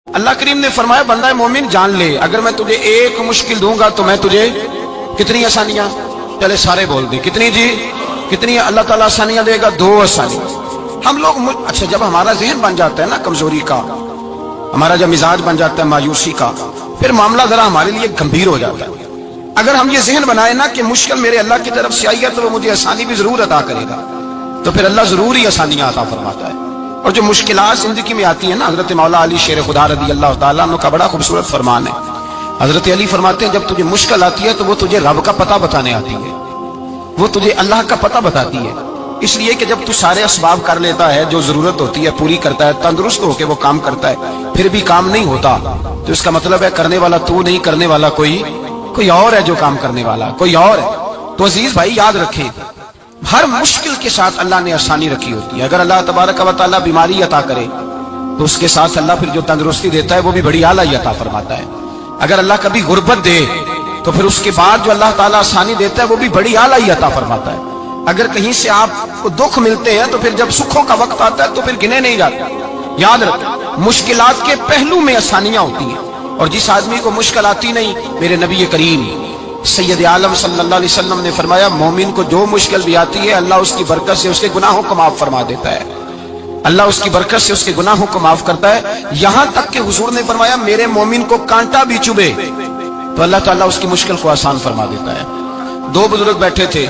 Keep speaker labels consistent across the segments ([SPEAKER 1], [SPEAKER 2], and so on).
[SPEAKER 1] اللہ کریم نے فرمایا بندہ مومن جان لے اگر میں تجھے ایک مشکل دوں گا تو میں تجھے کتنی آسانیاں، چلے سارے بول دیں کتنی جی، کتنی اللہ تعالیٰ آسانیاں دے گا؟ 2 آسانیاں۔ ہم لوگ اچھا جب ہمارا ذہن بن جاتا ہے نا کمزوری کا، ہمارا جب مزاج بن جاتا ہے مایوسی کا، پھر معاملہ ذرا ہمارے لیے گمبھیر ہو جاتا ہے۔ اگر ہم یہ ذہن بنائے نا کہ مشکل میرے اللہ کی طرف سے آئی ہے تو وہ مجھے آسانی بھی ضرور عطا کرے گا، تو پھر اللہ ضرور ہی آسانیاں عطا فرماتا ہے۔ اور جو مشکلات زندگی میں آتی ہیں نا، حضرت مولا علی شیر خدا رضی اللہ تعالیٰ عنہ کا بڑا خوبصورت فرمان ہے۔ حضرت علی فرماتے ہیں جب تجھے مشکل آتی ہے تو وہ تجھے رب کا پتہ بتانے آتی ہے، وہ تجھے اللہ کا پتہ بتاتی ہے، اس لیے کہ جب تو سارے اسباب کر لیتا ہے، جو ضرورت ہوتی ہے پوری کرتا ہے، تندرست ہو کے وہ کام کرتا ہے، پھر بھی کام نہیں ہوتا تو اس کا مطلب ہے کرنے والا تو نہیں، کرنے والا کوئی اور ہے، جو کام کرنے والا کوئی اور ہے۔ تو عزیز بھائی یاد رکھیں، ہر مشکل کے ساتھ اللہ نے آسانی رکھی ہوتی ہے۔ اگر اللہ تبارک و تعالیٰ بیماری عطا کرے تو اس کے ساتھ اللہ پھر جو تندرستی دیتا ہے وہ بھی بڑی اعلیٰ عطا فرماتا ہے۔ اگر اللہ کبھی غربت دے تو پھر اس کے بعد جو اللہ تعالیٰ آسانی دیتا ہے وہ بھی بڑی اعلیٰ عطا فرماتا ہے۔ اگر کہیں سے آپ کو دکھ ملتے ہیں تو پھر جب سکھوں کا وقت آتا ہے تو پھر گنے نہیں جاتے۔ یاد رکھیں مشکلات کے پہلو میں آسانیاں ہوتی ہیں، اور جس آدمی کو مشکل آتی نہیں، میرے نبی کریم سید عالم صلی اللہ علیہ وسلم نے فرمایا مومن کو جو مشکل بھی آتی ہے اللہ اس کی برکت سے اس کے گناہوں کو معاف فرما دیتا ہے، اللہ اس کی برکت سے اس کے گناہوں کو معاف کرتا ہے، یہاں تک کہ حضور نے فرمایا میرے مومن کو کانٹا بھی چبھے تو اللہ تعالیٰ اس کی مشکل کو آسان فرما دیتا ہے۔ 2 بزرگ بیٹھے تھے،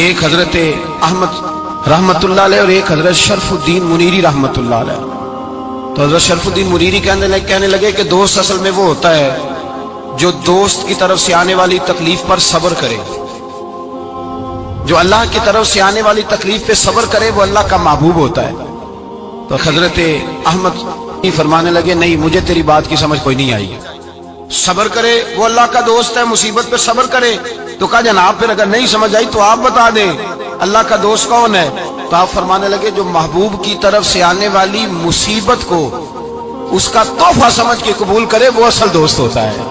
[SPEAKER 1] ایک حضرت احمد رحمت اللہ علیہ اور ایک حضرت شرف الدین منیری رحمت اللہ علیہ۔ تو حضرت شرف الدین منیری کہنے لگے کہ دوست اصل میں وہ ہوتا ہے جو دوست کی طرف سے آنے والی تکلیف پر صبر کرے، جو اللہ کی طرف سے آنے والی تکلیف پہ صبر کرے وہ اللہ کا محبوب ہوتا ہے۔ تو حضرت احمد فرمانے لگے نہیں مجھے تیری بات کی سمجھ کوئی نہیں آئی، صبر کرے وہ اللہ کا دوست ہے، مصیبت پہ صبر کرے۔ تو کہا جناب پھر اگر نہیں سمجھ آئی تو آپ بتا دیں اللہ کا دوست کون ہے؟ تو آپ فرمانے لگے جو محبوب کی طرف سے آنے والی مصیبت کو اس کا تحفہ سمجھ کے قبول کرے وہ اصل دوست ہوتا ہے،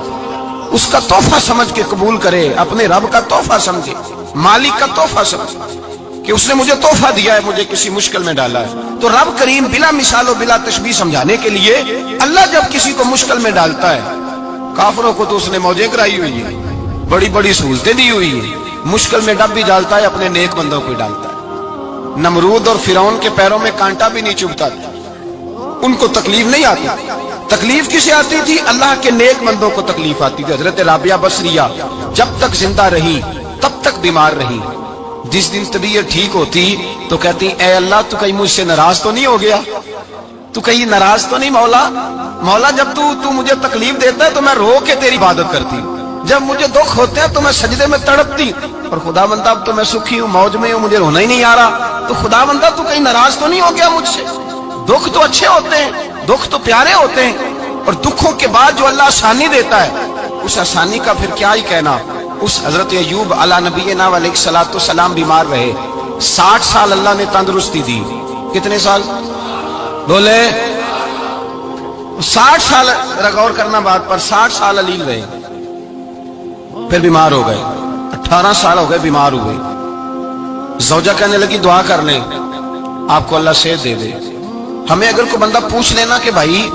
[SPEAKER 1] اس کا تحفہ سمجھ کے قبول کرے، اپنے رب کا تحفہ سمجھے، مالک کا تحفہ سمجھے کہ اس نے مجھے تحفہ دیا ہے، مجھے کسی مشکل میں ڈالا ہے۔ تو رب کریم بلا مثال و بلا تشبیہ سمجھانے کے لیے اللہ جب کسی کو مشکل میں ڈالتا ہے، کافروں کو تو اس نے موجیں کرائی ہوئی ہیں، بڑی بڑی سہولتیں دی ہوئی ہیں، مشکل میں ڈب بھی ڈالتا ہے، اپنے نیک بندوں کو ڈالتا ہے۔ نمرود اور فرعون کے پیروں میں کانٹا بھی نہیں چبھتا تھا، ان کو تکلیف نہیں آتی، تکلیف کسے آتی تھی؟ اللہ کے نیک بندوں کو تکلیف آتی تھی۔ حضرت رابعہ بصریہ جب تک زندہ رہی تب تک بیمار رہی، جس دن طبیعت ٹھیک ہوتی تو کہتی اے اللہ تو کہیں مجھ سے ناراض تو نہیں ہو گیا، تو کہیں ناراض تو نہیں مولا جب تو مجھے تکلیف دیتا ہے تو میں رو کے تیری عبادت کرتی ہوں، جب مجھے دکھ ہوتے ہیں تو میں سجدے میں تڑپتی، اور خدا بندہ اب تو میں سکھی ہوں، موج میں ہوں، مجھے رونا ہی نہیں آ رہا، تو خدا بندہ تو کہیں ناراض تو نہیں ہو گیا مجھ سے؟ دکھ تو اچھے ہوتے ہیں، دکھ تو پیارے ہوتے ہیں، اور دکھوں کے بعد جو اللہ آسانی دیتا ہے اس آسانی کا پھر کیا ہی کہنا۔ اس حضرت ایوب علی نبینا علیہ الصلوۃ والسلام بیمار رہے، 60 سال اللہ نے تندرستی دی۔ کتنے سال بولے؟ 60 سال، غور کرنا بات پر، 60 سال علیل رہے، پھر بیمار ہو گئے، 18 سال ہو گئے بیمار ہوئے۔ زوجہ کہنے لگی دعا کر لیں آپ کو اللہ صحت دے دے۔ ہمیں اگر کوئی بندہ پوچھ لینا کہ بھائی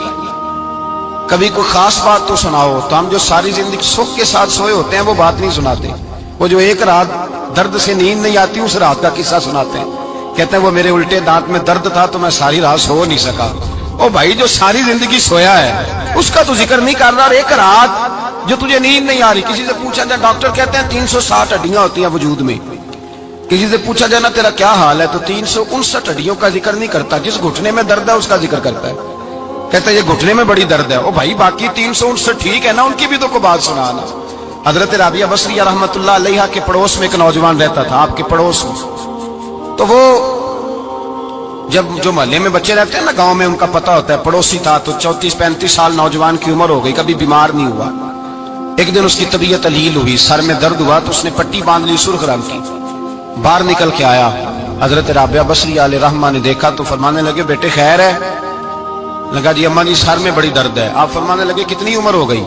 [SPEAKER 1] کبھی کوئی خاص بات تو سناؤ، تو ہم جو ساری زندگی سکھ کے ساتھ سوئے ہوتے ہیں وہ بات نہیں سناتے، وہ جو ایک رات درد سے نیند نہیں آتی اس رات کا قصہ سناتے ہیں، کہتے ہیں وہ میرے الٹے دانت میں درد تھا تو میں ساری رات سو نہیں سکا۔ او بھائی جو ساری زندگی سویا ہے اس کا تو ذکر نہیں کر رہا، اور ایک رات جو تجھے نیند نہیں آ رہی، کسی سے پوچھا جائے، ڈاکٹر کہتے ہیں 360 ہڈیاں ہوتی ہیں وجود میں، کسی سے پوچھا جائے نا تیرا کیا حال ہے تو 359 ہڈیوں کا ذکر نہیں کرتا، جس گھٹنے میں درد ہے اس کا ذکر کرتا ہے، کہتا ہے یہ گھٹنے میں بڑی درد ہے۔ او بھائی باقی 359 ٹھیک ہے نا، ان کی بھی تو کوئی بات سنانا۔ حضرت رابعہ بصریہ رحمت اللہ علیہ کے پڑوس میں ایک نوجوان رہتا تھا، آپ کے پڑوس میں، تو وہ جب جو محلے میں بچے رہتے ہیں نا گاؤں میں ان کا پتہ ہوتا ہے، پڑوسی تھا تو 34-35 سال نوجوان کی عمر ہو گئی، کبھی بیمار نہیں ہوا۔ ایک دن اس کی طبیعت علیل ہوئی، سر میں درد ہوا تو اس نے پٹی باندھ لی سرخ رنگ کی، باہر نکل کے آیا، حضرت رابعہ بصریہ علیہ رحمہ نے دیکھا تو فرمانے لگے بیٹے خیر ہے؟ لگا جی اماں جی سر میں بڑی درد ہے۔ آپ فرمانے لگے کتنی عمر ہو گئی؟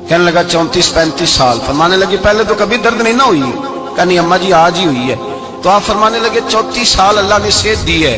[SPEAKER 1] کہنے لگا 34-35 سال۔ فرمانے لگے پہلے تو کبھی درد نہیں نہ ہوئی؟ کہا نہیں اماں جی آج ہی ہوئی ہے۔ تو آپ فرمانے لگے 34 سال اللہ نے صحت دی ہے،